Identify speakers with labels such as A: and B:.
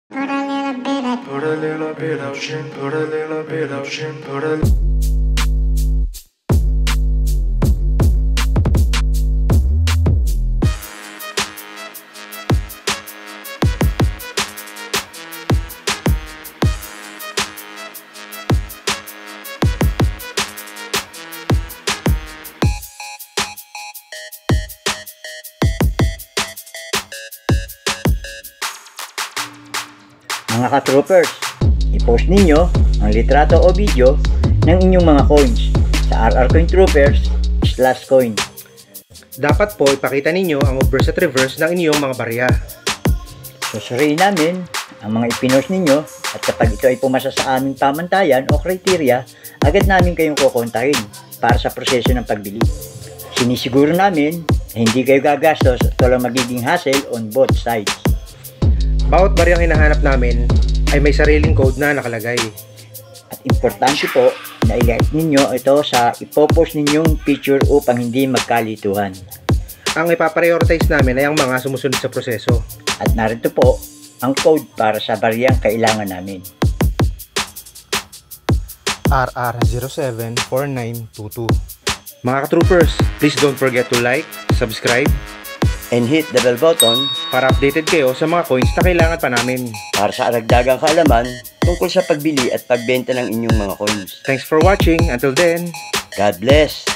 A: Put a little bit of
B: Put a little bit of shit, put a little bit of shit, put a
C: Mga ka-troopers, i-post ninyo ang litrato o video ng inyong mga coins sa RR Coin Troopers /coin.
D: Dapat po ipakita ninyo ang obverse at reverse ng inyong mga barya.
C: Susuriin namin ang mga ipinost ninyo at kapag ito ay pumasa sa aming pamantayan o kriteria, agad namin kayong kukontahin para sa proseso ng pagbili. Sinisiguro namin na hindi kayo gagastos at walang magiging hassle on both sides.
D: Bawat baryang hinahanap namin ay may sariling code na nakalagay.
C: At importante po na i-like ninyo ito sa ipopost ninyong picture upang hindi magkalituhan.
D: Ang ipaprioritize namin ay ang mga sumusunod sa proseso.
C: At narito po ang code para sa baryang kailangan namin.
D: RR074922. Mga ka-troopers, please don't forget to like, subscribe,
C: And hit the bell button
D: para updated kayo sa mga coins na kailangan pa namin.
C: para sa aragdagang kaalaman tungkol sa pagbili at pagbenta ng inyong mga coins.
D: Thanks for watching. Until then,
C: God bless!